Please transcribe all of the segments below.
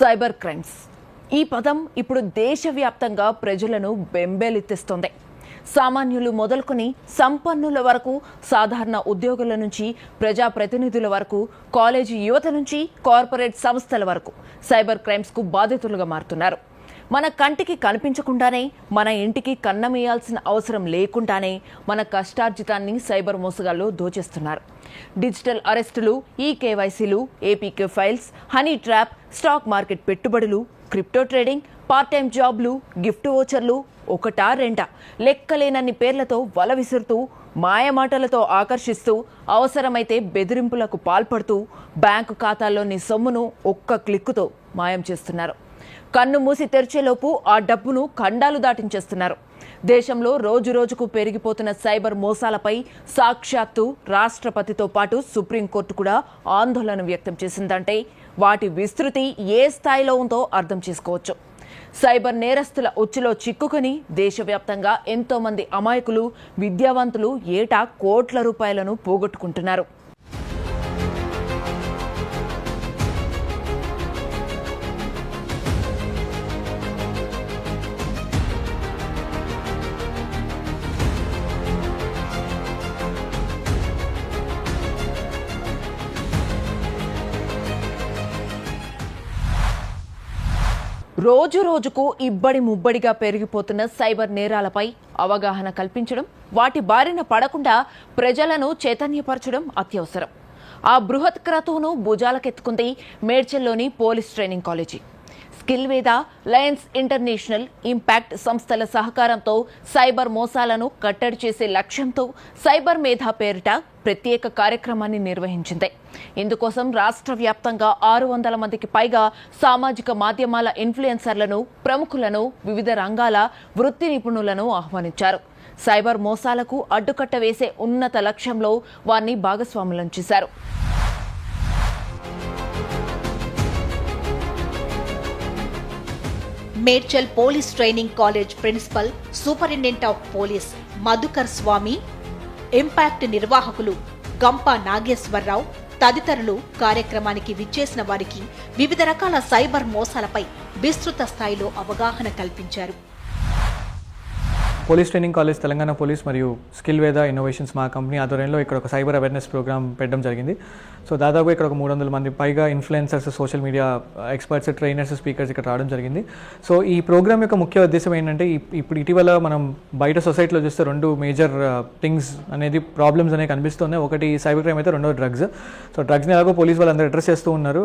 Cyber crimes ఈ పదం ఇప్పుడు దేశవ్యాప్తంగా ప్రజలను బెంబేలెత్తిస్తోంది. సామాన్యులు మొదలుకొని సంపన్నుల వరకు, సాధారణ ఉద్యోగుల నుంచి ప్రజాప్రతినిధుల వరకు, కాలేజీ యువత నుంచి కార్పొరేట్ సంస్థల వరకు సైబర్ క్రైమ్స్కు బాధితులుగా మారుతున్నారు. మన కంటికి కనిపించకుండానే, మన ఇంటికి కన్నమేయాల్సిన అవసరం లేకుండానే మన కష్టార్జితాన్ని సైబర్ మోసగాళ్లు దోచేస్తున్నారు. డిజిటల్ అరెస్టులు, ఈకేవైసీలు, APK files, honey trap, stock market పెట్టుబడులు, క్రిప్టో ట్రేడింగ్, పార్ట్ టైం జాబ్లు, గిఫ్ట్ వోచర్లు, ఒకటా రెండా లెక్కలేనన్ని పేర్లతో వల విసురుతూ, మాయమాటలతో ఆకర్షిస్తూ, అవసరమైతే బెదిరింపులకు పాల్పడుతూ బ్యాంకు ఖాతాల్లోని సొమ్మును ఒక్క క్లిక్కుతో మాయం చేస్తున్నారు. కన్ను మూసి తెరిచేలోపు ఆ డబ్బును ఖండాలు దాటించేస్తున్నారు. దేశంలో రోజురోజుకు పెరిగిపోతున్న సైబర్ మోసాలపై సాక్షాత్తు రాష్ట్రపతితో పాటు సుప్రీంకోర్టు కూడా ఆందోళన వ్యక్తం చేసిందంటే వాటి విస్తృతి ఏ స్థాయిలో ఉందో అర్థం చేసుకోవచ్చు. సైబర్ నేరస్తుల ఉచ్చులో చిక్కుకుని దేశవ్యాప్తంగా ఎంతో మంది అమాయకులు, విద్యావంతులు ఏటా కోట్ల రూపాయలను పోగొట్టుకుంటున్నారు. రోజు రోజుకు ఇబ్బడి ముబ్బడిగా పెరిగిపోతున్న సైబర్ నేరాలపై అవగాహన కల్పించడం, వాటి బారిన పడకుండా ప్రజలను చైతన్యపరచడం అత్యవసరం. ఆ బృహత్ క్రతువును భుజాలకెత్తుకుంది మేడ్చల్లోని పోలీస్ ట్రైనింగ్ కాలేజీ. స్కిల్ వేద, లయన్స్ ఇంటర్నేషనల్, ఇంపాక్ట్ సంస్థల సహకారంతో సైబర్ మోసాలను కట్టడి చేసే లక్ష్యంతో సైబర్ మేధా పేరిట ప్రత్యేక కార్యక్రమాన్ని నిర్వహించింది. ఇందుకోసం రాష్ట్ర వ్యాప్తంగా 600 మందికి పైగా సామాజిక మాధ్యమాల ఇన్ఫ్లుయెన్సర్లను, ప్రముఖులను, వివిధ రంగాల వృత్తి నిపుణులను ఆహ్వానించారు. సైబర్ మోసాలకు అడ్డుకట్ట వేసే ఉన్నత లక్ష్యంలో వారిని భాగస్వాములను చేశారు. Medchal police training college principal, superintendent of police Madhukar Swamy, impact నిర్వాహకులు గంప నాగేశ్వరరావు తదితరులు కార్యక్రమానికి విచ్చేసిన వారికి వివిధ రకాల సైబర్ మోసాలపై విస్తృత స్థాయిలో అవగాహన కల్పించారు. Police training college, Telangana police మరియు స్కిల్ వేద ఇన్నోవేషన్స్ మా కంపెనీ ఆధ్వర్యంలో ఇక్కడ ఒక సైబర్ అవేర్నెస్ ప్రోగ్రామ్ పెట్టడం జరిగింది. సో దాదాపు ఇక్కడ ఒక 300 మంది పైగా influencers, social media experts, trainers, speakers ఇక్కడ రావడం జరిగింది. సో ఈ ప్రోగ్రామ్ యొక్క ముఖ్య ఉద్దేశం ఏంటంటే, ఇప్పుడు ఇటీవల మనం బయట సొసైటీలో చూస్తే 2 మేజర్ థింగ్స్ అనేది ప్రాబ్లమ్స్ అనేవి కనిపిస్తున్నాయి. ఒకటి సైబర్ క్రైమ్ అయితే, రెండో డ్రగ్స్. సో డ్రగ్స్ని ఎలాగో పోలీస్ వాళ్ళందరూ అడ్రస్ చేస్తూ ఉన్నారు,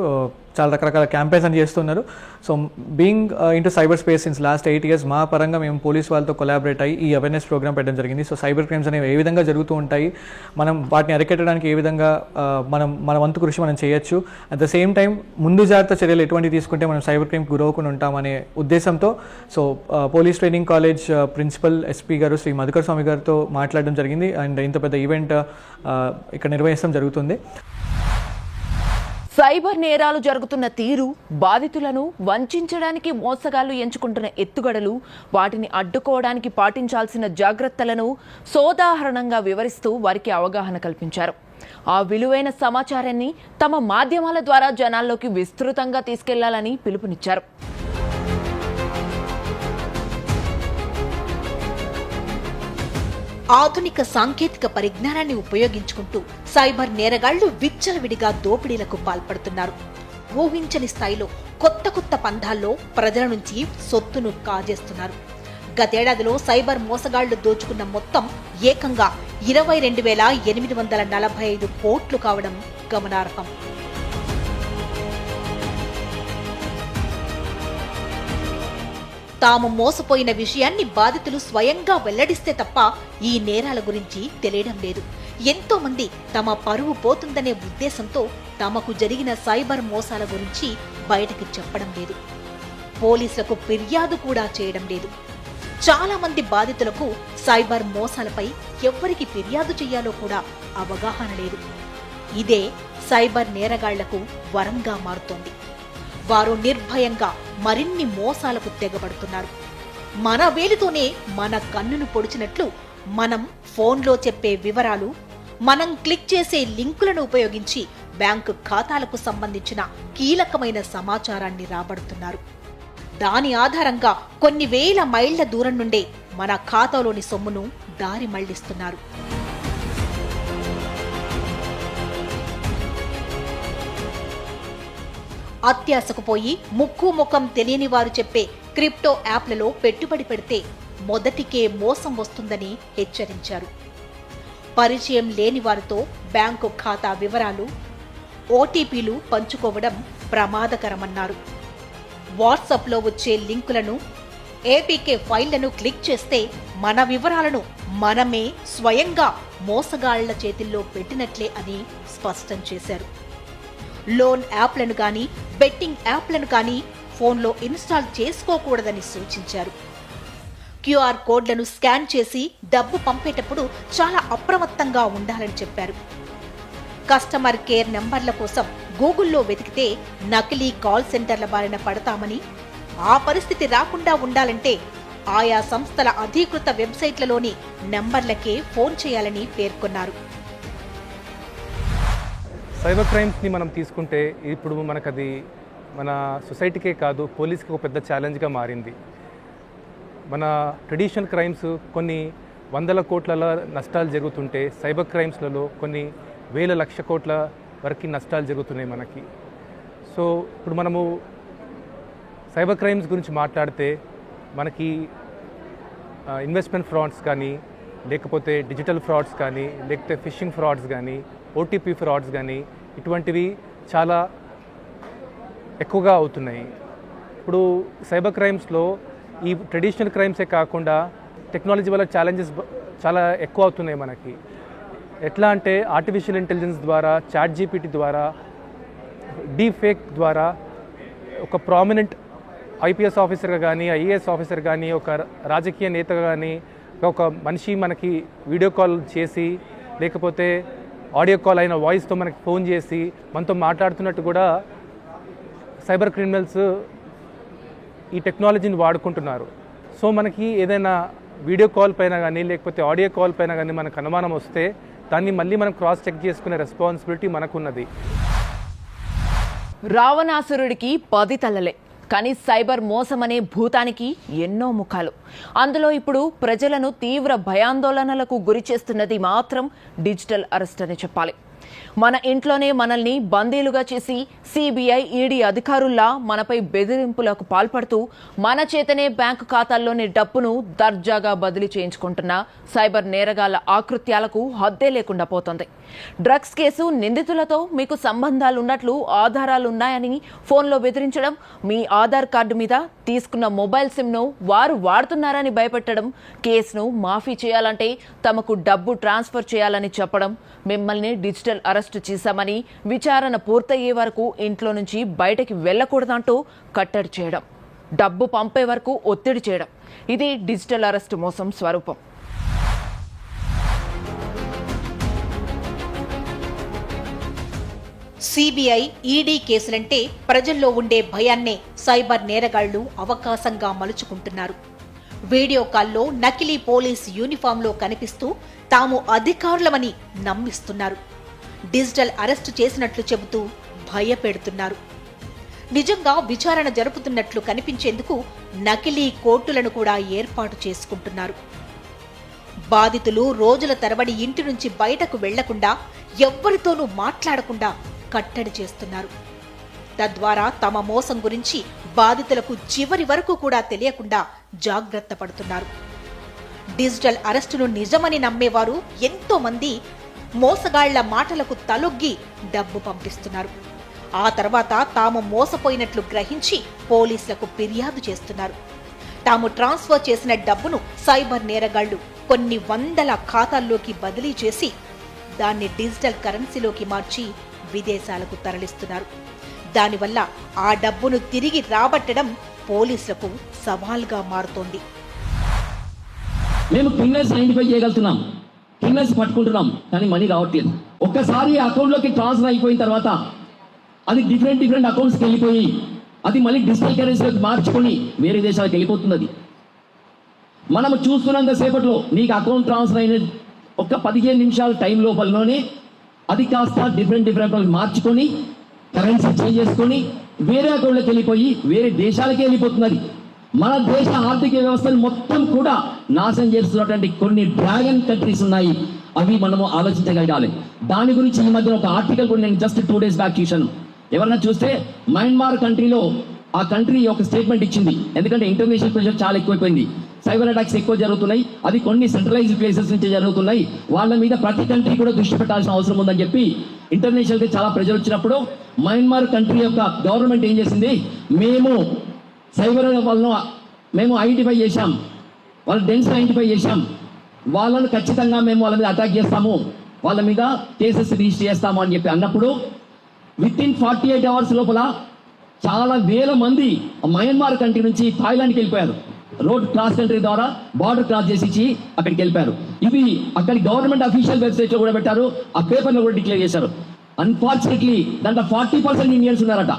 చాలా రకరకాల క్యాంపెయిన్స్ అని చేస్తున్నారు. So being into cyber space since last 8 years మా పరంగా మేము పోలీస్ వాళ్ళతో కొలాబరేట్ అయ్యి ఈ అవేర్నెస్ ప్రోగ్రామ్ పెట్టడం జరిగింది. సో సైబర్ క్రైమ్స్ అనేవి ఏ విధంగా జరుగుతూ ఉంటాయి, మనం వాటిని అరికట్టడానికి ఏ విధంగా మన వంతు కృషి మనం చేయొచ్చు, అట్ ద సేమ్ టైం ముందు జాగ్రత్త చర్యలు ఎటువంటి తీసుకుంటే మనం సైబర్ క్రైమ్కి గురవకుండా ఉంటామనే ఉద్దేశంతో so police training college principal SP గారు శ్రీ మధుకర్ స్వామి గారితో మాట్లాడడం జరిగింది. అండ్ ఇంత పెద్ద ఈవెంట్ ఇక్కడ నిర్వహించడం జరుగుతుంది. సైబర్ నేరాలు జరుగుతున్న తీరు, బాధితులను వంచడానికి మోసగాళ్లు ఎంచుకుంటున్న ఎత్తుగడలు, వాటిని అడ్డుకోవడానికి పాటించాల్సిన జాగ్రత్తలను సోదాహరణంగా వివరిస్తూ వారికి అవగాహన కల్పించారు. ఆ విలువైన సమాచారాన్ని తమ మాధ్యమాల ద్వారా జనాల్లోకి విస్తృతంగా తీసుకెళ్లాలని పిలుపునిచ్చారు. ఆధునిక సాంకేతిక పరిజ్ఞానాన్ని ఉపయోగించుకుంటూ సైబర్ నేరగాళ్లు విచ్చలవిడిగా దోపిడీలకు పాల్పడుతున్నారు. ఊహించని స్థాయిలో కొత్త పంథాల్లో ప్రజల నుంచి సొత్తును కాజేస్తున్నారు. గతేడాదిలో సైబర్ మోసగాళ్లు దోచుకున్న మొత్తం ఏకంగా 22,845 కోట్లు కావడం గమనార్హం. తాము మోసపోయిన విషయాన్ని బాధితులు స్వయంగా వెల్లడిస్తే తప్ప ఈ నేరాల గురించి తెలియడం లేదు. ఎంతో మంది తమ పరువు పోతుందనే ఉద్దేశంతో తమకు జరిగిన సైబర్ మోసాల గురించి బయటకు చెప్పడం లేదు. పోలీసులకు ఫిర్యాదు కూడా చేయడం లేదు. చాలా మంది బాధితులకు సైబర్ మోసాలపై ఎవ్వరికి ఫిర్యాదు చేయాలో కూడా అవగాహన లేదు. ఇదే సైబర్ నేరగాళ్లకు వరంగా మారుతోంది. వారు నిర్భయంగా మరిన్ని మోసాలకు తెగబడుతున్నారు. మన వేలితోనే మన కన్నును పొడిచినట్లు మనం ఫోన్లో చెప్పే వివరాలు, మనం క్లిక్ చేసే లింకులను ఉపయోగించి బ్యాంకు ఖాతాలకు సంబంధించిన కీలకమైన సమాచారాన్ని రాబడుతున్నారు. దాని ఆధారంగా కొన్ని వేల మైళ్ల దూరం నుండే మన ఖాతాలోని సొమ్మును దారి మళ్లిస్తున్నారు. అత్యాశకు పోయి ముక్కు ముఖం తెలియని వారు చెప్పే క్రిప్టో యాప్లలో పెట్టుబడి పెడితే మొదటికే మోసం వస్తుందని హెచ్చరించారు. పరిచయం లేని వారితో బ్యాంకు ఖాతా వివరాలు, ఓటీపీలు పంచుకోవడం ప్రమాదకరమన్నారు. వాట్సాప్లో వచ్చే లింకులను, ఏపీకే ఫైళ్లను క్లిక్ చేస్తే మన వివరాలను మనమే స్వయంగా మోసగాళ్ల చేతిల్లో పెట్టినట్లే అని స్పష్టం చేశారు. లోన్ యాప్లను కానీ, బెట్టింగ్ యాప్లను కానీ ఫోన్లో ఇన్స్టాల్ చేసుకోకూడదని సూచించారు. క్యూఆర్ కోడ్లను స్కాన్ చేసి డబ్బు పంపేటప్పుడు చాలా అప్రమత్తంగా ఉండాలని చెప్పారు. కస్టమర్ కేర్ నెంబర్ల కోసం గూగుల్లో వెతికితే నకిలీ కాల్ సెంటర్ల బారిన పడతామని, ఆ పరిస్థితి రాకుండా ఉండాలంటే ఆయా సంస్థల అధీకృత వెబ్సైట్లలోని నెంబర్లకే ఫోన్ చేయాలని పేర్కొన్నారు. సైబర్ క్రైమ్స్ని మనం తీసుకుంటే ఇప్పుడు మనకది మన సొసైటీకే కాదు, పోలీస్కి ఒక పెద్ద ఛాలెంజ్గా మారింది. మన ట్రెడిషనల్ క్రైమ్స్ కొన్ని వందల కోట్ల నష్టాలు జరుగుతుంటే సైబర్ క్రైమ్స్లలో కొన్ని వేల లక్ష కోట్ల వరకు నష్టాలు జరుగుతున్నాయి మనకి. సో ఇప్పుడు మనము సైబర్ క్రైమ్స్ గురించి మాట్లాడితే మనకి ఇన్వెస్ట్మెంట్ ఫ్రాడ్స్ కానీ, లేకపోతే డిజిటల్ ఫ్రాడ్స్ కానీ, లేకపోతే ఫిషింగ్ ఫ్రాడ్స్ కానీ, ఓటీపీ ఫ్రాడ్స్ కానీ ఇటువంటివి చాలా ఎక్కువగా అవుతున్నాయి. ఇప్పుడు సైబర్ క్రైమ్స్లో ఈ ట్రెడిషనల్ క్రైమ్సే కాకుండా టెక్నాలజీ వల్ల ఛాలెంజెస్ చాలా ఎక్కువ అవుతున్నాయి మనకి. ఎట్లా అంటే ఆర్టిఫిషియల్ ఇంటెలిజెన్స్ ద్వారా, చాట్ జీపీటీ ద్వారా, డీప్ ఫేక్ ద్వారా ఒక ప్రామినెంట్ ఐపీఎస్ ఆఫీసర్గా కానీ, ఐఏఎస్ ఆఫీసర్ కానీ, ఒక రాజకీయ నేతగా కానీ ఒక మనిషి మనకి వీడియో కాల్ చేసి, లేకపోతే ఆడియో కాల్ అయిన వాయిస్తో మనకి ఫోన్ చేసి మనతో మాట్లాడుతున్నట్టు కూడా సైబర్ క్రిమినల్స్ ఈ టెక్నాలజీని వాడుకుంటున్నారు. సో మనకి ఏదైనా వీడియో కాల్ పైన కానీ, లేకపోతే ఆడియో కాల్ పైన కానీ మనకు అనుమానం వస్తే దాన్ని మళ్ళీ మనం క్రాస్ చెక్ చేసుకునే రెస్పాన్సిబిలిటీ మనకున్నది. రావణాసురుడికి 10 తలలే, కానీ సైబర్ మోసం అనే భూతానికి ఎన్నో ముఖాలు. అందులో ఇప్పుడు ప్రజలను తీవ్ర భయాందోళనలకు గురి చేస్తున్నది మాత్రం డిజిటల్ అరెస్ట్ అని చెప్పాలి. మన ఇంట్లోనే మనల్ని బందీలుగా చేసి సిబిఐ, ఈడీ అధికారుల్లా మనపై బెదిరింపులకు పాల్పడుతూ మన చేతనే బ్యాంకు ఖాతాల్లోని డబ్బును దర్జాగా బదిలీ చేయించుకుంటున్న సైబర్ నేరగాళ్ల ఆకృత్యాలకు హద్దే లేకుండా పోతుంది. డ్రగ్స్ కేసు నిందితులతో మీకు సంబంధాలు ఉన్నట్లు ఆధారాలున్నాయని ఫోన్లో బెదిరించడం, మీ ఆధార్ కార్డు మీద తీసుకున్న మొబైల్ సిమ్ను వారు వాడుతున్నారని భయపెట్టడం, కేసును మాఫీ చేయాలంటే తమకు డబ్బు ట్రాన్స్ఫర్ చేయాలని చెప్పడం, మిమ్మల్ని డిజిటల్ అరెస్టు చేశామని విచారణ పూర్తయ్యే వరకు ఇంట్లో నుంచి బయటకి వెళ్లకూడదంటూ కట్టడి చేయడం, డబ్బు పంపే వరకు ఒత్తిడి చేయడం, ఇది డిజిటల్ అరెస్టు మోసం స్వరూపం. సిబిఐ, ఈడీ కేసులంటే ప్రజల్లో ఉండే భయాన్నే సైబర్ నేరగాళ్లు అవకాశంగా మలుచుకుంటున్నారు. వీడియో కాల్లో నకిలీ పోలీస్ యూనిఫామ్లో కనిపిస్తూ తాము అధికారులమని నమ్మిస్తున్నారు. డిజిటల్ అరెస్టు చేసినట్లు చెబుతూ భయపెడుతున్నారు. నిజంగా విచారణ జరుపుతున్నట్లు కనిపించేందుకు నకిలీ కోర్టులను కూడా ఏర్పాటు చేసుకుంటున్నారు. బాధితులు రోజుల తరబడి ఇంటి నుంచి బయటకు వెళ్లకుండా, ఎవ్వరితోనూ మాట్లాడకుండా కట్టడి చేస్తున్నారు. తద్వారా తమ మోసం గురించి బాధితులకు చివరి వరకు కూడా తెలియకుండా జాగ్రత్త పడుతున్నారు. డిజిటల్ అరెస్టును నిజమని నమ్మేవారు ఎంతో మంది మోసగాళ్ల మాటలకు తలొగ్గి డబ్బు పంపిస్తున్నారు. ఆ తర్వాత తాము మోసపోయినట్లు గ్రహించి పోలీసులకు ఫిర్యాదు చేస్తున్నారు. తాము ట్రాన్స్ఫర్ చేసిన డబ్బును సైబర్ నేరగాళ్లు కొన్ని వందల ఖాతాల్లోకి బదిలీ చేసి దాన్ని డిజిటల్ కరెన్సీలోకి మార్చి విదేశాలకు తరలిస్తున్నారు. దానివల్ల ఆ డబ్బును తిరిగి రాబట్టడం పోలీసులకు సవాల్గా మారుతోంది. మేము క్రిమినల్స్ ఐడెంటిఫై చేయగలుగుతున్నాం, క్రిమినల్స్ పట్టుకుంటున్నాం, కానీ మనీ రావట్లేదు. ఒక్కసారి అకౌంట్లోకి ట్రాన్స్ఫర్ అయిపోయిన తర్వాత అది డిఫరెంట్ అకౌంట్స్కి వెళ్ళిపోయి అది మళ్ళీ డిజిటల్ కరెన్సీలోకి మార్చుకొని వేరే దేశాలకు వెళ్ళిపోతున్నది. మనం చూస్తున్నంత సేపట్లో నీకు అకౌంట్ ట్రాన్స్ఫర్ అయిన ఒక్క 15 నిమిషాల టైం లోపలలోనే అది కాస్త డిఫరెంట్ మార్చుకొని కరెన్సీ చేంజ్ చేసుకొని వేరే అకౌంట్లోకి వెళ్ళిపోయి వేరే దేశాలకే వెళ్ళిపోతున్నది. మన దేశ ఆర్థిక వ్యవస్థను మొత్తం కూడా నాశనం చేస్తున్నటువంటి కొన్ని డ్రాగన్ కంట్రీస్ ఉన్నాయి. అవి మనము ఆలోచించగలగాలి. దాని గురించి ఈ మధ్య ఒక ఆర్టికల్ కూడా నేను జస్ట్ 2 days బ్యాక్ చూశాను. ఎవరన్నా చూస్తే మయన్మార్ కంట్రీలో ఆ కంట్రీ ఒక స్టేట్మెంట్ ఇచ్చింది. ఎందుకంటే ఇంటర్నేషనల్ ప్రెషర్ చాలా ఎక్కువైపోయింది, సైబర్ అటాక్స్ ఎక్కువ జరుగుతున్నాయి, అది కొన్ని సెంట్రలైజ్డ్ ప్లేసెస్ నుంచి జరుగుతున్నాయి, వాళ్ళ మీద ప్రతి కంట్రీ కూడా దృష్టి పెట్టాల్సిన అవసరం ఉందని చెప్పి ఇంటర్నేషనల్గా చాలా ప్రెషర్ వచ్చినప్పుడు మయన్మార్ కంట్రీ యొక్క గవర్నమెంట్ ఏం చేసింది, మేము సైబర్ వాళ్ళను మేము ఐడెంటిఫై చేశాం, వాళ్ళు డెన్స్ ఐడెంటిఫై చేశాం, వాళ్ళను ఖచ్చితంగా మేము వాళ్ళ మీద అటాక్ చేస్తాము, వాళ్ళ మీద కేసెస్ రిజిస్టర్ చేస్తాము అని చెప్పి అన్నప్పుడు విత్ ఇన్ 48 hours లోపల చాలా వేల మంది మయన్మార్ కంట్రీ నుంచి థాయిలాండ్కి వెళ్ళిపోయారు. రోడ్ క్రాస్ కంట్రీ ద్వారా బార్డర్ క్రాస్ చేసి అక్కడికి వెళ్ళిపోయారు. ఇవి అక్కడి గవర్నమెంట్ అఫీషియల్ వెబ్సైట్లో కూడా పెట్టారు, ఆ పేపర్లో కూడా డిక్లేర్ చేశారు. అన్ఫార్చునేట్లీ దాంట్లో 40% ఇండియన్స్ ఉన్నారట.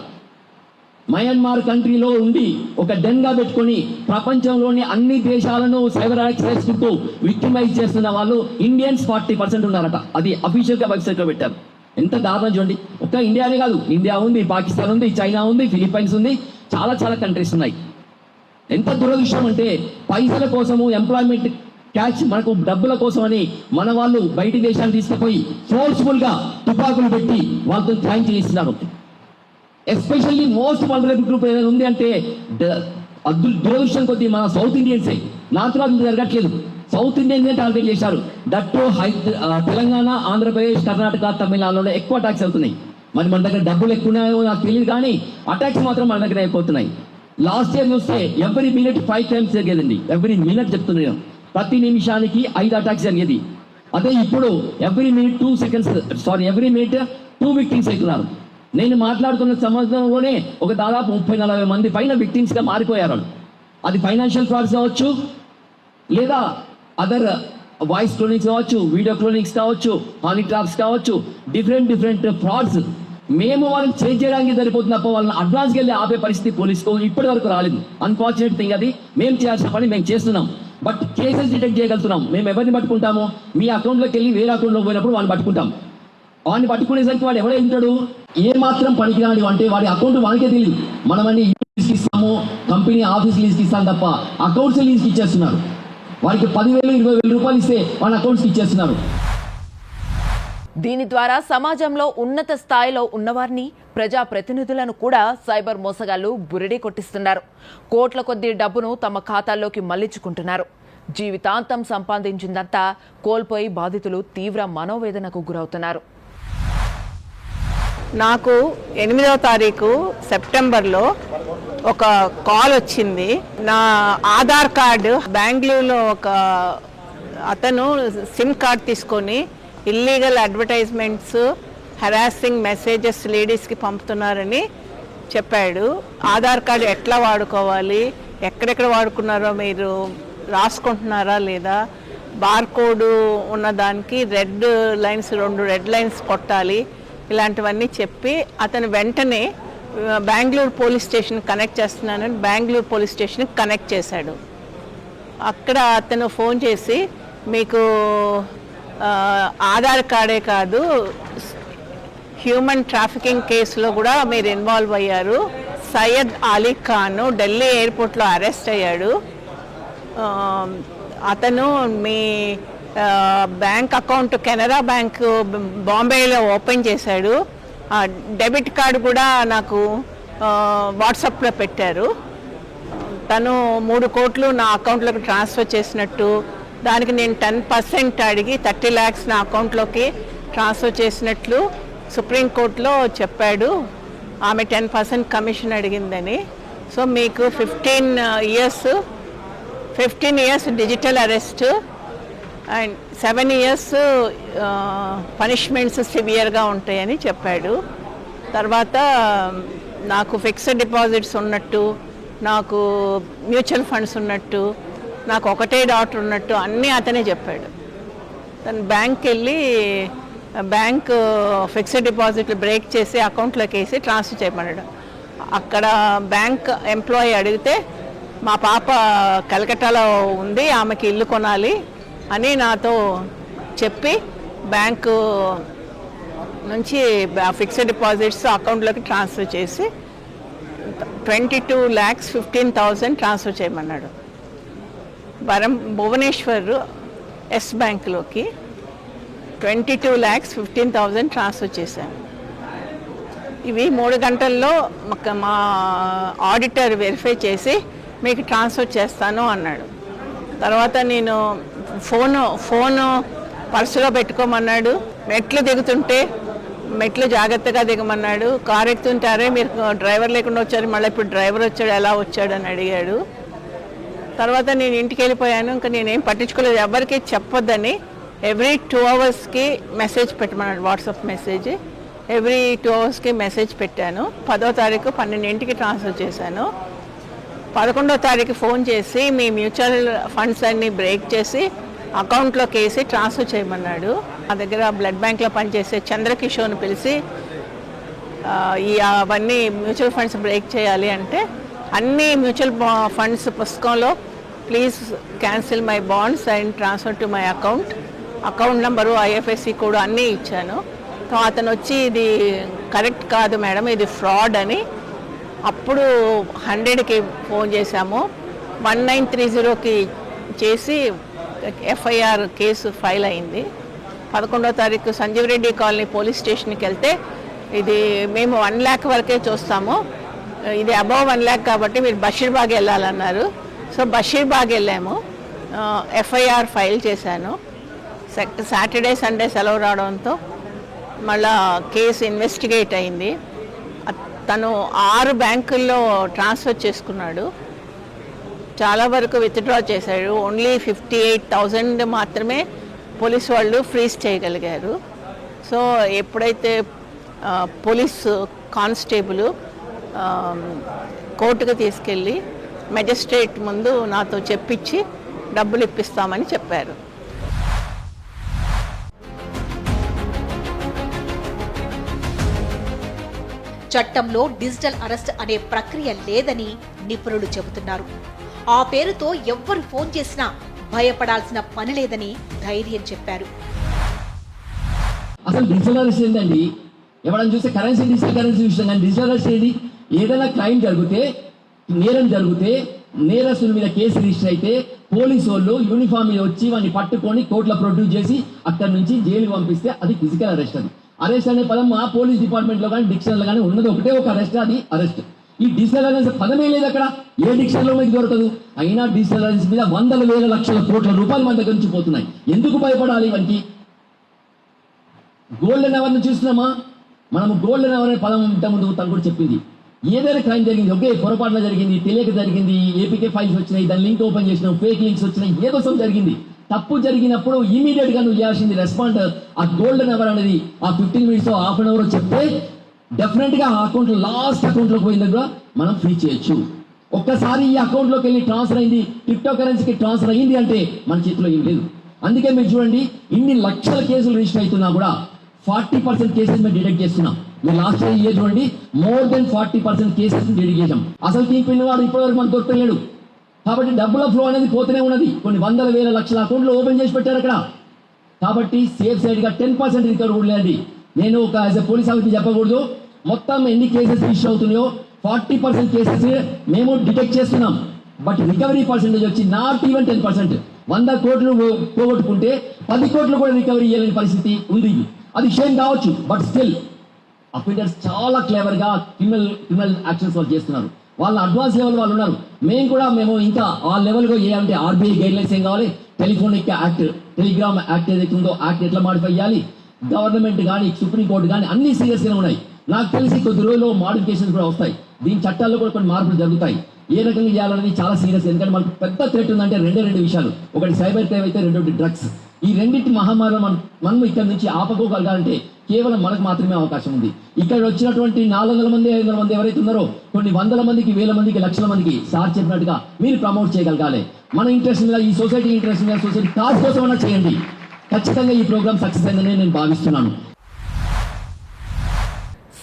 మయన్మార్ కంట్రీలో ఉండి ఒక డెన్గా పెట్టుకొని ప్రపంచంలోని అన్ని దేశాలను సైబర్ అటాక్స్ చేసుకుంటూ విక్టిమైజ్ చేస్తున్న వాళ్ళు ఇండియన్స్ 40% ఉన్నారట. అది అఫీషియల్గా వెబ్సైట్లో పెట్టారు. ఎంత దారుణం చూడండి. ఒక్క ఇండియానే కాదు, ఇండియా ఉంది, పాకిస్తాన్ ఉంది, చైనా ఉంది, ఫిలిప్పైన్స్ ఉంది, చాలా చాలా కంట్రీస్ ఉన్నాయి. ఎంత దురదృష్టం అంటే పైసల కోసము ఎంప్లాయ్మెంట్ క్యాచ్ మనకు డబ్బుల కోసం అని మన వాళ్ళు బయటి దేశాన్ని తీసుకుపోయి ఫోర్స్ఫుల్గా తుపాకులు పెట్టి వాళ్ళతో క్రైమ్ చేయిస్తున్నారు. ఎస్పెషల్లీ మోస్ట్ వల్నరబుల్ గ్రూప్ ఏదైనా ఉంది అంటే దురదృష్టం కొద్దీ మన సౌత్ ఇండియన్సే. నార్త్ లో జరగట్లేదు, సౌత్ ఇండియన్సే టార్గెట్ చేశారు. దట్టు తెలంగాణ, ఆంధ్రప్రదేశ్, కర్ణాటక, తమిళనాడులో ఎక్కువ అటాక్స్ అవుతున్నాయి. మరి మన దగ్గర డబ్బులు ఎక్కువ ఉన్నాయో నాకు తెలియదు, కానీ అటాక్స్ మాత్రం మన దగ్గర అయిపోతున్నాయి. లాస్ట్ ఇయర్ చూస్తే ఎవ్రీ మినిట్ 5 times జరిగేదండి. ఎవ్రీ మినిట్ చెప్తున్నాను, ప్రతి నిమిషానికి 5 attacks జరిగేది. అదే ఇప్పుడు ఎవ్రీ మినిట్ 2 victims అవుతున్నారు. నేను మాట్లాడుతున్న సంవత్సరంలోనే ఒక దాదాపు 30-40 మంది పైన విక్టిమ్స్గా మారిపోయారు. అది ఫైనాన్షియల్ ఫ్రాడ్స్ కావచ్చు, లేదా అదర్ వాయిస్ క్లోనింగ్స్ కావచ్చు, వీడియో క్లోనింగ్స్ కావచ్చు, హానీ ట్రాప్స్ కావచ్చు, డిఫరెంట్ ఫ్రాడ్స్. మేము వాళ్ళని చేంజ్ చేయడానికి సరిపోతుంది తప్ప వాళ్ళని అడ్వాన్స్కి వెళ్ళి ఆపే పరిస్థితి పోలీసుకు ఇప్పటి వరకు రాలేదు. Unfortunate thing. అది మేము చేయాల్సిన పని మేము చేస్తున్నాం, బట్ కేసెస్ డిటెక్ట్ చేయగలుగుతున్నాం. మేము ఎవరిని పట్టుకుంటాము, మీ అకౌంట్లోకి వెళ్ళి వేరే అకౌంట్లోకి పోయినప్పుడు వాళ్ళని పట్టుకుంటాం. వాడిని పట్టుకునేసరికి వాడు ఎవడై ఉంటాడు, ఏ మాత్రం పనికిరాని అంటే వాడి అకౌంట్ వాడికే తెలియదు. మనమని లీజ్కి ఇస్తాము, కంపెనీ ఆఫీస్ లీజ్కి ఇస్తాం తప్ప అకౌంట్స్ లీజ్కి ఇచ్చేస్తున్నారు. వాడికి 10,000-20,000 రూపాయలు ఇస్తే వాళ్ళ అకౌంట్స్కి ఇచ్చేస్తున్నారు. దీని ద్వారా సమాజంలో ఉన్నత స్థాయిలో ఉన్నవారిని, ప్రజాప్రతినిధులను కూడా సైబర్ మోసగాళ్లు బురిడి కొట్టిస్తున్నారు. కోట్ల కొద్దీ డబ్బును తమ ఖాతాల్లోకి మళ్లించుకుంటున్నారు. జీవితాంతం సంపాదించిందంతా కోల్పోయి బాధితులు తీవ్ర మనోవేదనకు గురవుతున్నారు. నాకు 8వ తారీఖు సెప్టెంబర్లో ఒక కాల్ వచ్చింది. నా ఆధార్ కార్డు బెంగళూరులో ఒక అతను సిమ్ కార్డ్ తీసుకొని ఇల్లీగల్ అడ్వర్టైజ్మెంట్స్, హెరాసింగ్ మెసేజెస్ లేడీస్కి పంపుతున్నారని చెప్పాడు. ఆధార్ కార్డు ఎట్లా వాడుకోవాలి, ఎక్కడెక్కడ వాడుకున్నారో మీరు రాసుకుంటున్నారా లేదా, బార్కోడ్ ఉన్నదానికి 2 రెడ్ లైన్స్ కొట్టాలి, ఇలాంటివన్నీ చెప్పి అతను వెంటనే బెంగళూరు పోలీస్ స్టేషన్ కనెక్ట్ చేస్తున్నానని బెంగళూరు పోలీస్ స్టేషన్కి కనెక్ట్ చేశాడు. అక్కడ అతను ఫోన్ చేసి మీకు ఆధార్ కార్డే కాదు, హ్యూమన్ ట్రాఫికింగ్ కేసులో కూడా మీరు ఇన్వాల్వ్ అయ్యారు, సయ్యద్ అలీ ఖాన్ ఢిల్లీ ఎయిర్పోర్ట్లో అరెస్ట్ అయ్యాడు, అతను మీ బ్యాంక్ అకౌంట్ కెనరా బ్యాంక్ బాంబేలో ఓపెన్ చేశాడు, డెబిట్ కార్డు కూడా నాకు వాట్సాప్లో పెట్టారు, తను 3 కోట్లు నా అకౌంట్లోకి ట్రాన్స్ఫర్ చేసినట్టు, దానికి నేను 10% అడిగి 30 lakhs నా అకౌంట్లోకి ట్రాన్స్ఫర్ చేసినట్లు సుప్రీంకోర్టులో చెప్పాడు. ఆమె 10% కమిషన్ అడిగిందని. సో మీకు 15 years digital arrest and 7 years punishments సివియర్గా ఉంటాయని చెప్పాడు. తర్వాత నాకు ఫిక్స్డ్ డిపాజిట్స్ ఉన్నట్టు, నాకు మ్యూచువల్ ఫండ్స్ ఉన్నట్టు, నాకు ఒకటే డాటర్ ఉన్నట్టు అన్నీ అతనే చెప్పాడు. తను బ్యాంక్కి వెళ్ళి బ్యాంక్ ఫిక్స్డ్ డిపాజిట్లు బ్రేక్ చేసి అకౌంట్లోకి వేసి ట్రాన్స్ఫర్ చేయమన్నాడు. అక్కడ బ్యాంక్ ఎంప్లాయీ అడిగితే మా పాప కలకట్టాలో ఉంది, ఆమెకి ఇల్లు కొనాలి అని నాతో చెప్పి బ్యాంకు నుంచి ఫిక్స్డ్ డిపాజిట్స్ అకౌంట్లోకి ట్రాన్స్ఫర్ చేసి 22,15,000 ట్రాన్స్ఫర్ చేయమన్నాడు. భువనేశ్వర్ ఎస్ బ్యాంక్లోకి 22,15,000 ట్రాన్స్ఫర్ చేశాను. ఇవి 3 గంటల్లో మా ఆడిటర్ వెరిఫై చేసి మీకు ట్రాన్స్ఫర్ చేస్తాను అన్నాడు. తర్వాత నేను ఫోను పర్సులో పెట్టుకోమన్నాడు. మెట్లు దిగుతుంటే మెట్లు జాగ్రత్తగా దిగమన్నాడు. కారు ఎక్కుతుంటారే మీరు డ్రైవర్ లేకుండా వచ్చారు, మళ్ళీ ఇప్పుడు డ్రైవర్ వచ్చాడు, ఎలా వచ్చాడు అని అడిగాడు. తర్వాత నేను ఇంటికి వెళ్ళిపోయాను. ఇంకా నేనేం పట్టించుకోలేదు, ఎవరికి చెప్పొద్దని. ఎవ్రీ 2 అవర్స్కి మెసేజ్ పెట్టమన్నాడు, వాట్సాప్ మెసేజ్. ఎవ్రీ 2 అవర్స్కి మెసేజ్ పెట్టాను. 10వ తారీఖు 12ంటికి ట్రాన్స్ఫర్ చేశాను. 11వ తారీఖు ఫోన్ చేసి మీ మ్యూచువల్ ఫండ్స్ అన్నీ బ్రేక్ చేసి అకౌంట్లోకి వేసి ట్రాన్స్ఫర్ చేయమన్నాడు. మా దగ్గర బ్లడ్ బ్యాంక్లో పనిచేసే చంద్రకిషోర్ని పిలిచి అవన్నీ మ్యూచువల్ ఫండ్స్ బ్రేక్ చేయాలి అంటే, అన్ని మ్యూచువల్ ఫండ్స్ పుస్తకంలో please cancel my bonds and transfer to my account number, IFSC code అన్నీ ఇచ్చాను. అతను వచ్చి ఇది కరెక్ట్ కాదు మేడం, ఇది ఫ్రాడ్ అని. అప్పుడు 100కి ఫోన్ చేశాము. 1930కి చేసి FIR కేసు ఫైల్ అయింది. 11వ తారీఖు సంజీవ్ రెడ్డి కాలనీ పోలీస్ స్టేషన్కి వెళ్తే, ఇది మేము 1 lakh వరకే చూస్తాము, ఇది అబవ్ 1 lakh కాబట్టి మీరు బషీర్బాగ్ వెళ్ళాలన్నారు. సో బషీర్బాగ్ వెళ్ళాము. FIR ఫైల్ చేశాను. సాటర్డే సండే సెలవు రావడంతో మళ్ళా కేసు ఇన్వెస్టిగేట్ అయింది. తను 6 బ్యాంకుల్లో ట్రాన్స్ఫర్ చేసుకున్నాడు. చాలా వరకు విత్డ్రా చేశాడు. ఓన్లీ 58,000 మాత్రమే పోలీస్ వాళ్ళు ఫ్రీజ్ చేయగలిగారు. సో ఎప్పుడైతే పోలీసు కానిస్టేబుల్ కోర్టుకు తీసుకెళ్ళి మెజిస్ట్రేట్ ముందు నాతో చెప్పించి డబ్బులు ఇప్పిస్తామని చెప్పారు. చట్టంలో డిజిటల్ అరెస్ట్ అనే ప్రక్రియ లేదని నిపుణులు చెబుతున్నారు. ఆ పేరుతో ఎవ్వరు ఫోన్ చేసినా భయపడాల్సిన పని లేదని ధైర్యం చెప్పారు. అసలు డిజిటల్ అరెస్ట్ ఏంటండి? ఎవరైనా చూస్తే కరెన్సీ డిజిటల్ కరెన్సీ చూస్తాం, కానీ డిజిటల్ అరెస్ట్ ఏంటి? ఏదైనా క్రైమ్ జరిగితే, నేరం జరిగితే, నేరస్తుల మీద కేసు రిజిస్టర్ అయితే పోలీసు వాళ్ళు యూనిఫామ్ మీద వచ్చి వాడిని పట్టుకొని కోర్టులో ప్రొడ్యూస్ చేసి అక్కడి నుంచి జైలుకి పంపిస్తే అది ఫిజికల్ అరెస్ట్. అది అరెస్ట్ అనే పదం మా పోలీస్ డిపార్ట్మెంట్లో కానీ డిక్షనరీలో కానీ ఉన్నది ఒకటే ఒక అరెస్ట్, అది అరెస్ట్. ఈ డిజిటల్ అరెస్ట్ పదమే లేదు అక్కడ, ఏ డిక్షనరీలో మీకు దొరకదు. అయినా డిజిటల్ అరెస్ట్ మీద 100,000 లక్షల కోట్ల రూపాయలు మన దగ్గర నుంచి పోతున్నాయి. ఎందుకు భయపడాలి వానికి? గోల్డెన్ అవర్ని చూస్తున్నామా మనము? గోల్డెన్ అవర్ అనే పదం ఇంతకుముందు తను కూడా చెప్పింది. ఏదైనా క్రైమ్ జరిగింది, ఒకే పొరపాటున జరిగింది, తెలియక జరిగింది, APK ఫైల్స్ వచ్చినాయి, దాని లింక్ ఓపెన్ చేసినాం, ఫేక్ లింక్స్ వచ్చినాయి, ఏదో జరిగింది. తప్పు జరిగినప్పుడు ఇమీడియట్ గా నువ్వు చేయాల్సింది రెస్పాండ్. ఆ గోల్డెన్ అవర్ అనేది ఆ 15 minutes హాఫ్ అన్ అవర్ చెప్తే డెఫినెట్ గా ఆ అకౌంట్ లాస్ట్ అకౌంట్ లోకి పోయిన దగ్గర మనం ఫ్రీ చేయొచ్చు. ఒక్కసారి ఈ అకౌంట్ లోకి వెళ్ళి ట్రాన్స్ఫర్ అయింది, క్రిప్టో కరెన్సీకి ట్రాన్స్ఫర్ అయింది అంటే మన చేతిలో ఏం లేదు. అందుకే మీరు చూడండి, ఇన్ని లక్షల కేసులు రిజిస్టర్ అవుతున్నా కూడా 40% కేసెస్ మేము డిటెక్ట్ చేస్తున్నాం. మీరు లాస్ట్ ఇయర్ చూడండి, మోర్ దెన్ 40% కేసెస్ డిటెక్ట్ చేసాం. అసలు కింగ్ వాడు ఇప్పటివరకు మనకు దొరకలేడు. కాబట్టి డబ్బుల ఫ్లో అనేది పోతూనే ఉన్నది. కొన్ని 100,000 లక్షల అకౌంట్లు ఓపెన్ చేసి పెట్టారు అక్కడ. కాబట్టి సేఫ్ సైడ్ గా 10% రికవర్ కూడా లేదండి. నేను ఒక యాజ్ ఎ పోలీస్ ఆఫీసర్ చెప్పకూడదు, మొత్తం ఎన్ని కేసెస్ రిజిస్టర్ అవుతున్నాయో 40% కేసెస్ మేము డిటెక్ట్ చేస్తున్నాం. బట్ రికవరీ పర్సెంటేజ్ వచ్చి నాట్ ఈవెన్ 10%. 100 కోట్లు పోగొట్టుకుంటే 10 కోట్లు కూడా రికవరీ చేయలేని పరిస్థితి ఉంది. అది షేమ్ కావచ్చు, బట్ స్టిల్ అఫెండర్స్ చాలా క్లేవర్ గా క్రిమినల్ యాక్షన్స్ వాళ్ళు చేస్తున్నారు. వాళ్ళ అడ్వాన్స్ లెవెల్ వాళ్ళు ఉన్నారు. మేము ఇంకా ఆ లెవెల్గా చేయాలంటే RBI గైడ్ లైన్స్ ఏం కావాలి, టెలిఫోనిక్ యాక్ట్, టెలిగ్రామ్ యాక్ట్ ఏదైతే ఉందో యాక్ట్ ఎట్లా మాడిఫై చేయాలి, గవర్నమెంట్ కానీ సుప్రీంకోర్టు కానీ అన్ని సీరియస్గా ఉన్నాయి. నాకు తెలిసి కొద్ది రోజుల్లో మాడిఫికేషన్స్ కూడా వస్తాయి. దీని చట్టాల్లో కూడా కొన్ని మార్పులు జరుగుతాయి. ఏ రకంగా చేయాలనేది చాలా సీరియస్. ఎందుకంటే మనకు పెద్ద థ్రెట్ ఉందంటే రెండు విషయాలు. ఒకటి సైబర్ క్రైమ్ అయితే, రెండోటి డ్రగ్స్. ఈ రెండింటి మహమ్మారిలో మనం ఇక్కడ నుంచి ఆపకోగలగాలంటే కేవలం మనకు మాత్రమే అవకాశం ఉంది. ఇక్కడ వచ్చినటువంటి 400 మంది 500 మంది ఎవరైతే ఉన్నారో, కొన్ని 100 మందికి 1000 మందికి లక్షల మందికి సార్ చెప్పినట్టుగా మీరు ప్రమోట్ చేయగలగాలి. మన ఇంట్రెస్ట్ మీద, ఈ సొసైటీ ఇంట్రెస్ట్ మీద, సొసైటీ కాజ్ కోసం అన్నా చేయండి. ఖచ్చితంగా ఈ ప్రోగ్రామ్ సక్సెస్ అయిందని నేను భావిస్తున్నాను.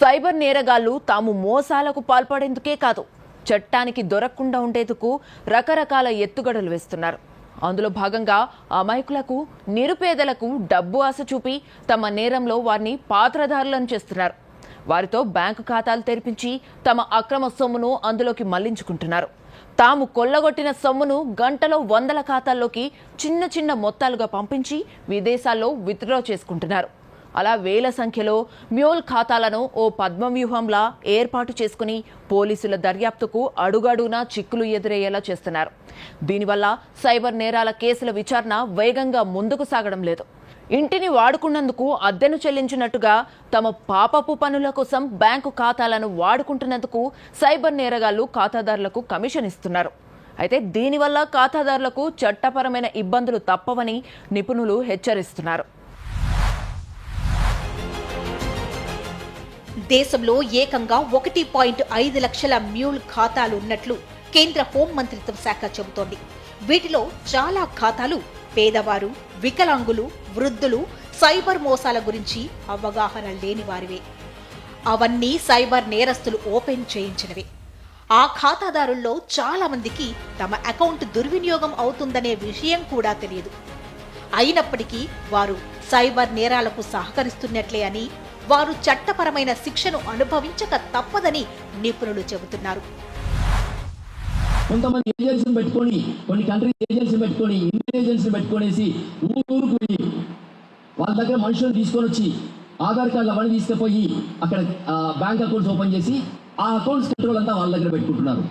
సైబర్ నేరగాళ్లు తాము మోసాలకు పాల్పడేందుకే కాదు, చట్టానికి దొరకకుండా ఉండేందుకు రకరకాల ఎత్తుగడలు వేస్తున్నారు. అందులో భాగంగా అమాయకులకు, నిరుపేదలకు డబ్బు ఆశ చూపి తమ నేరంలో వారిని పాత్రధారులను చేస్తున్నారు. వారితో బ్యాంకు ఖాతాలు తెరిపించి తమ అక్రమ సొమ్మును అందులోకి మళ్లించుకుంటున్నారు. తాము కొల్లగొట్టిన సొమ్మును గంటలో వందల ఖాతాల్లోకి చిన్న చిన్న మొత్తాలుగా పంపించి విదేశాల్లో విత్డ్రా చేసుకుంటున్నారు. అలా వేల సంఖ్యలో మ్యూల్ ఖాతాలను ఓ పద్మవ్యూహంలా ఏర్పాటు చేసుకుని పోలీసుల దర్యాప్తుకు అడుగడుగునా చిక్కులు ఎదురయ్యేలా చేస్తున్నారు. దీనివల్ల సైబర్ నేరాల కేసుల విచారణ వేగంగా ముందుకు సాగడం లేదు. ఇంటిని వాడుకున్నందుకు అద్దెను చెల్లించినట్టుగా తమ పాపపు పనుల కోసం బ్యాంకు ఖాతాలను వాడుకుంటున్నందుకు సైబర్ నేరగాళ్లు ఖాతాదారులకు కమిషన్ ఇస్తున్నారు. అయితే దీనివల్ల ఖాతాదారులకు చట్టపరమైన ఇబ్బందులు తప్పవని నిపుణులు హెచ్చరిస్తున్నారు. దేశంలో ఏకంగా 1.5 లక్షల మ్యూల్ ఖాతాలు ఉన్నట్లు కేంద్ర హోం మంత్రిత్వ శాఖ చెబుతోంది. వీటిలో చాలా ఖాతాలు పేదవారు, వికలాంగులు, వృద్ధులు, సైబర్ మోసాల గురించి అవగాహన లేని వారివే. అవన్నీ సైబర్ నేరస్తులు ఓపెన్ చేయించినవే. ఆ ఖాతాదారుల్లో చాలా మందికి తమ అకౌంట్ దుర్వినియోగం అవుతుందనే విషయం కూడా తెలియదు. అయినప్పటికీ వారు సైబర్ నేరాలకు సహకరిస్తున్నట్లే అని, వారు చట్టపరమైన శిక్షను అనుభవించక తప్పదని నిపుణులు చెబుతున్నారు. కొంతమంది ఏజెన్సీని పెట్టుకొని, కొన్ని కంట్రీస్ ఏజెన్సీ పెట్టుకొని, ఇండియన్ ఏజెన్సీ పెట్టుకునేసి ఊరుకు పోయి వాళ్ళ దగ్గర మనుషులను తీసుకొని వచ్చి ఆధార్ కార్డులు అవన్నీ తీసుకుపోయి అక్కడ బ్యాంక్ అకౌంట్స్ ఓపెన్ చేసి ఆ అకౌంట్స్ కంట్రోల్ అంతా వాళ్ళ దగ్గర పెట్టుకుంటున్నారు.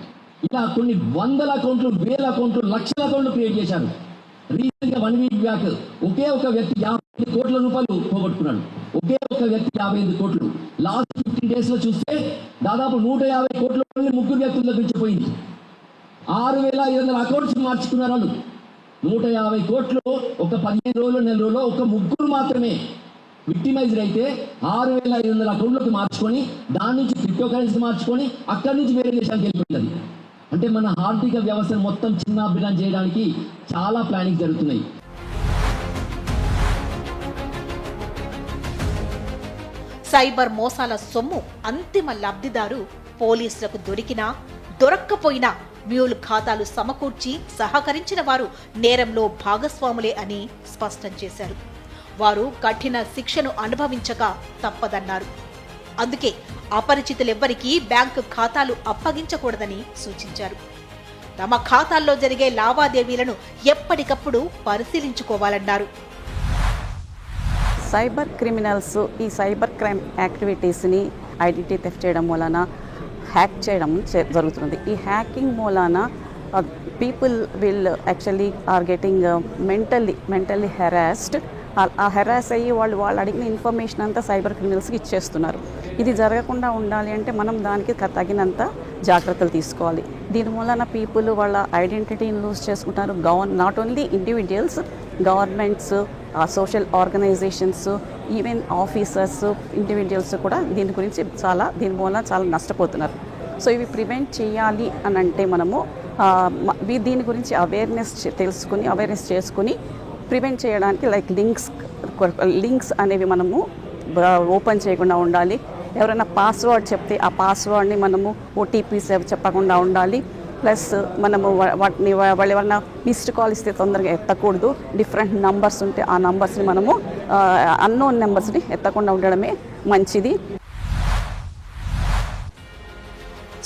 ఇలా కొన్ని వందల అకౌంట్లు, వేల అకౌంట్లు, లక్షల అకౌంట్లు క్రియేట్ చేశారు. రీసెంట్గా 1 వీక్ బ్యాక్ ఒకే ఒక వ్యక్తి 55 కోట్ల రూపాయలు పోగొట్టుకున్నాడు. ఒకే ఒక వ్యక్తి 55 కోట్లు. లాస్ట్ 15 days లో చూస్తే దాదాపు 150 కోట్ల ముగ్గురు వ్యక్తుల దగ్గర నుంచి పోయింది. 6,500 అకౌంట్స్ మార్చుకున్నారు వాళ్ళు. 150 కోట్లు ఒక 15 రోజులు, నెల రోజుల్లో ఒక ముగ్గురు మాత్రమే విక్టిమైజ్డ్ అయితే 6,500 అకౌంట్లోకి మార్చుకొని దాని నుంచి క్రిప్టో కరెన్సీ మార్చుకొని అక్కడి నుంచి వేరే దేశానికి వెళ్ళిపోయింది. అంటే మన ఆర్థిక వ్యవస్థను మొత్తం చిన్నాభిన్నం చేయడానికి చాలా ప్లానింగ్ జరుగుతున్నాయి. సైబర్ మోసాల సొమ్ము అంతిమ లబ్ధిదారు పోలీసులకు దొరికినా దొరక్కపోయినా మ్యూల్ ఖాతాలు సమకూర్చి సహకరించిన వారు నేరంలో భాగస్వాములే అని స్పష్టం చేశారు. వారు కఠిన శిక్షను అనుభవించక తప్పదన్నారు. అందుకే అపరిచితులెవ్వరికీ బ్యాంకు ఖాతాలు అప్పగించకూడదని సూచించారు. తమ ఖాతాల్లో జరిగే లావాదేవీలను ఎప్పటికప్పుడు పరిశీలించుకోవాలన్నారు. సైబర్ క్రిమినల్స్ ఈ సైబర్ క్రైమ్ యాక్టివిటీస్ని ఐడెంటిటీ థెఫ్ట్ చేయడం వలన హ్యాక్ చేయడం జరుగుతుంది. ఈ హ్యాకింగ్ మూలాన people will actually are getting mentally harassed. ఆ హెరాస్ అయ్యి వాళ్ళు అడిగిన ఇన్ఫర్మేషన్ అంతా సైబర్ క్రిమినల్స్కి ఇచ్చేస్తున్నారు. ఇది జరగకుండా ఉండాలి అంటే మనం దానికి తగినంత జాగ్రత్తలు తీసుకోవాలి. దీని మూలన పీపుల్ వాళ్ళ ఐడెంటిటీని లూజ్ చేసుకుంటారు. Not only individuals, governments, social organizations, even officers, individuals కూడా దీని మూలన చాలా నష్టపోతున్నారు. సో ఇవి ప్రివెంట్ చేయాలి అని అంటే మనము దీని గురించి అవేర్నెస్ చేసుకుని ప్రివెంట్ చేయడానికి లైక్ లింక్స్ అనేవి మనము ఓపెన్ చేయకుండా ఉండాలి. ఎవరైనా పాస్వర్డ్ చెప్తే ఆ పాస్వర్డ్ని మనము ఓటీపీస్ చెప్పకుండా ఉండాలి. ప్లస్ మనము వాటిని వాళ్ళు ఎవరైనా మిస్డ్ కాల్ ఇస్తే తొందరగా ఎత్తకూడదు. డిఫరెంట్ నంబర్స్ ఉంటే ఆ నంబర్స్ని మనము అన్నోన్ నెంబర్స్ని ఎత్తకుండా ఉండడమే మంచిది.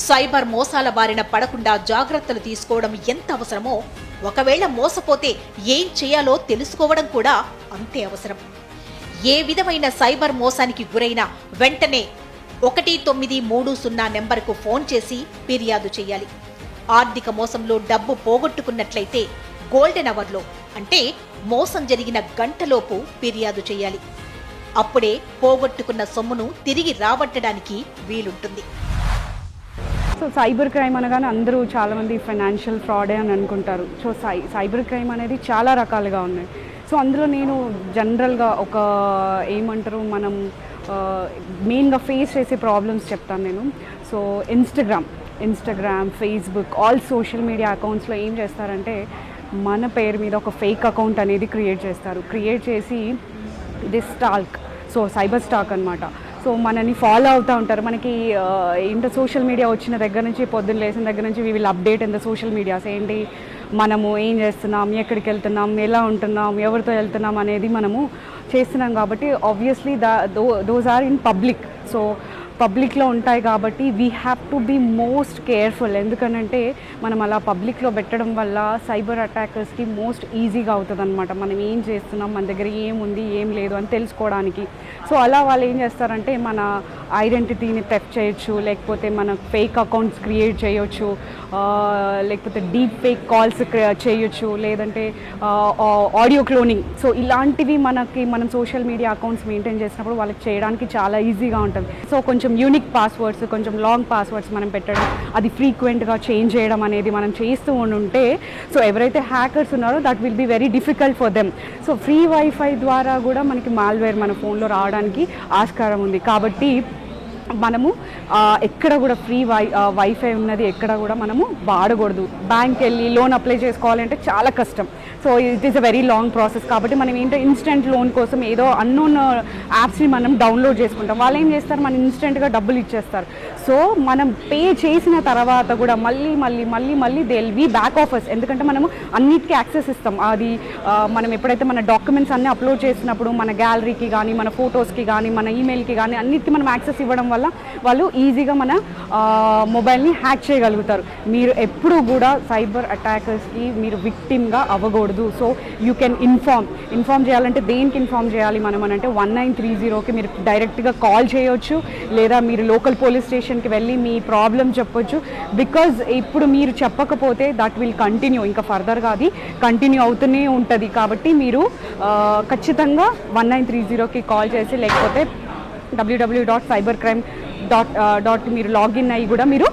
సైబర్ మోసాల బారిన పడకుండా జాగ్రత్తలు తీసుకోవడం ఎంత అవసరమో, ఒకవేళ మోసపోతే ఏం చేయాలో తెలుసుకోవడం కూడా అంతే అవసరం. ఏ విధమైన సైబర్ మోసానికి గురైనా వెంటనే 1930 నెంబర్కు ఫోన్ చేసి ఫిర్యాదు చేయాలి. ఆర్థిక మోసంలో డబ్బు పోగొట్టుకున్నట్లయితే గోల్డెన్ అవర్లో, అంటే మోసం జరిగిన గంటలోపు ఫిర్యాదు చేయాలి. అప్పుడే పోగొట్టుకున్న సొమ్మును తిరిగి రాబట్టడానికి వీలుంటుంది. సో సైబర్ క్రైమ్ అనగానే అందరూ చాలామంది ఫైనాన్షియల్ ఫ్రాడే అని అనుకుంటారు. సో సైబర్ క్రైమ్ అనేది చాలా రకాలుగా ఉన్నాయి. సో అందులో నేను జనరల్గా మనం మెయిన్గా ఫేస్ చేసే ప్రాబ్లమ్స్ చెప్తాను నేను. So Instagram, Facebook, all social media అకౌంట్స్లో ఏం చేస్తారంటే మన పేరు మీద ఒక ఫేక్ అకౌంట్ అనేది క్రియేట్ చేస్తారు. క్రియేట్ చేసి ఇది స్టాక్, సో సైబర్ స్టాక్ అనమాట. సో మనని ఫాలో అవుతూ ఉంటారు. మనకి సోషల్ మీడియా వచ్చిన దగ్గర నుంచి, పొద్దున్న లేసిన దగ్గర నుంచి we will update in the social medias. ఏంటి మనము ఏం చేస్తున్నాం, ఎక్కడికి వెళ్తున్నాం, ఎలా ఉంటున్నాం, ఎవరితో వెళ్తున్నాం అనేది మనము చేస్తున్నాం కాబట్టి obviously those are in public. So పబ్లిక్లో ఉంటాయి కాబట్టి we have to be most careful. ఎందుకనంటే మనం అలా పబ్లిక్లో పెట్టడం వల్ల సైబర్ అటాకర్స్కి మోస్ట్ ఈజీగా అవుతుంది అనమాట. మనం ఏం చేస్తున్నాం, మన దగ్గర ఏముంది ఏం లేదు అని తెలుసుకోవడానికి. సో అలా వాళ్ళు ఏం చేస్తారంటే మన ఐడెంటిటీని థెఫ్ట్ చేయొచ్చు, లేకపోతే మన ఫేక్ అకౌంట్స్ క్రియేట్ చేయొచ్చు, లేకపోతే డీప్ ఫేక్ కాల్స్ చేయొచ్చు, లేదంటే ఆడియో క్లోనింగ్. సో ఇలాంటివి మనం సోషల్ మీడియా అకౌంట్స్ మెయింటైన్ చేసినప్పుడు వాళ్ళకి చేయడానికి చాలా ఈజీగా ఉంటుంది. సో కొంచెం యూనిక్ పాస్వర్డ్స్, కొంచెం లాంగ్ పాస్వర్డ్స్ మనం పెట్టడం, అది ఫ్రీక్వెంట్గా చేంజ్ చేయడం అనేది మనం చేస్తూ ఉంటే సో ఎవరైతే హ్యాకర్స్ ఉన్నారో that will be very difficult for them. So free wifi ద్వారా కూడా మనకి మాల్వేర్ మన ఫోన్లో రావడానికి ఆస్కారం ఉంది. కాబట్టి మనము ఎక్కడ కూడా ఫ్రీ వైఫై ఉన్నది ఎక్కడ కూడా మనము వాడకూడదు. బ్యాంక్ వెళ్ళి లోన్ అప్లై చేసుకోవాలంటే చాలా కష్టం. So it is a very long process. కాబట్టి మనం ఏంటో ఇన్స్టెంట్ లోన్ కోసం ఏదో అన్నోన్ యాప్స్ని మనం డౌన్లోడ్ చేసుకుంటాం. వాళ్ళు ఏం చేస్తారు, మనం ఇన్స్టెంట్గా డబ్బులు ఇచ్చేస్తారు. సో మనం పే చేసిన తర్వాత కూడా మళ్ళీ they will be back offers. ఎందుకంటే మనము అన్నిటికీ యాక్సెస్ ఇస్తాం. అది మనం ఎప్పుడైతే మన డాక్యుమెంట్స్ అన్నీ అప్లోడ్ చేసినప్పుడు మన గ్యాలరీకి కానీ, మన ఫొటోస్కి కానీ, మన ఈమెయిల్కి కానీ అన్నిటికీ మనం యాక్సెస్ ఇవ్వడం వల్ల వాళ్ళు ఈజీగా మన మొబైల్ని హ్యాక్ చేయగలుగుతారు. మీరు ఎప్పుడూ కూడా సైబర్ అటాకర్స్కి మీరు విక్టిమ్గా అవ్వకూడదు. సో యూ కెన్ ఇన్ఫార్మ్ చేయాలంటే దేనికి ఇన్ఫార్మ్ చేయాలి మనం అని అంటే 1930కి మీరు డైరెక్ట్గా కాల్ చేయొచ్చు, లేదా మీరు లోకల్ పోలీస్ స్టేషన్కి వెళ్ళి మీ ప్రాబ్లం చెప్పొచ్చు. బికాజ్ ఇప్పుడు మీరు చెప్పకపోతే దట్ విల్ కంటిన్యూ, ఇంకా ఫర్దర్గా అది కంటిన్యూ అవుతూనే ఉంటుంది. కాబట్టి మీరు ఖచ్చితంగా 1930కి కాల్ చేసి, లేకపోతే www.cybercrime.డాట్ మీరు లాగిన్ అయ్యి కూడా మీరు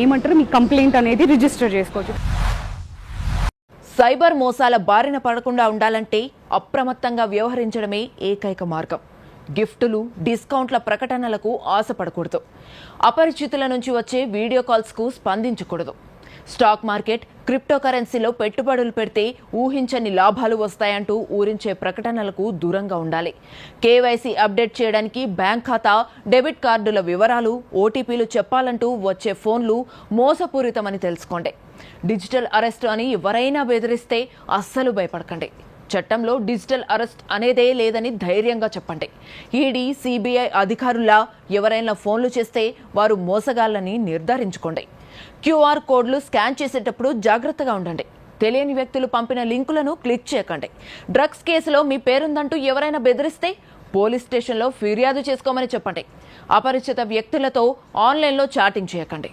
ఏమంటారు మీ కంప్లైంట్ అనేది రిజిస్టర్ చేసుకోవచ్చు. సైబర్ మోసాల బారిన పడకుండా ఉండాలంటే అప్రమత్తంగా వ్యవహరించడమే ఏకైక మార్గం. గిఫ్టులు, డిస్కౌంట్ల ప్రకటనలకు ఆశపడకూడదు. అపరిచితుల నుంచి వచ్చే వీడియో కాల్స్కు స్పందించకూడదు. స్టాక్ మార్కెట్, క్రిప్టోకరెన్సీలో పెట్టుబడులు పెడితే ఊహించని లాభాలు వస్తాయంటూ ఊరించే ప్రకటనలకు దూరంగా ఉండాలి. కేవైసీ అప్డేట్ చేయడానికి బ్యాంక్ ఖాతా, డెబిట్ కార్డుల వివరాలు, ఓటీపీలు చెప్పాలంటూ వచ్చే ఫోన్లు మోసపూరితమని తెలుసుకోండి. డిజిటల్ అరెస్ట్ అని ఎవరైనా బెదిరిస్తే అస్సలు భయపడకండి. చట్టంలో డిజిటల్ అరెస్ట్ అనేదే లేదని ధైర్యంగా చెప్పండి. ఈడీ, సిబిఐ అధికారులా ఎవరైనా ఫోన్లు చేస్తే వారు మోసగాళ్లని నిర్ధారించుకోండి. క్యూఆర్ కోడ్లు స్కాన్ చేసేటప్పుడు జాగ్రత్తగా ఉండండి. తెలియని వ్యక్తులు పంపిన లింకులను క్లిక్ చేయకండి. డ్రగ్స్ కేసులో మీ పేరుందంటూ ఎవరైనా బెదిరిస్తే పోలీస్ స్టేషన్లో ఫిర్యాదు చేసుకోమని చెప్పండి. అపరిచిత వ్యక్తులతో ఆన్లైన్లో చాటింగ్ చేయకండి.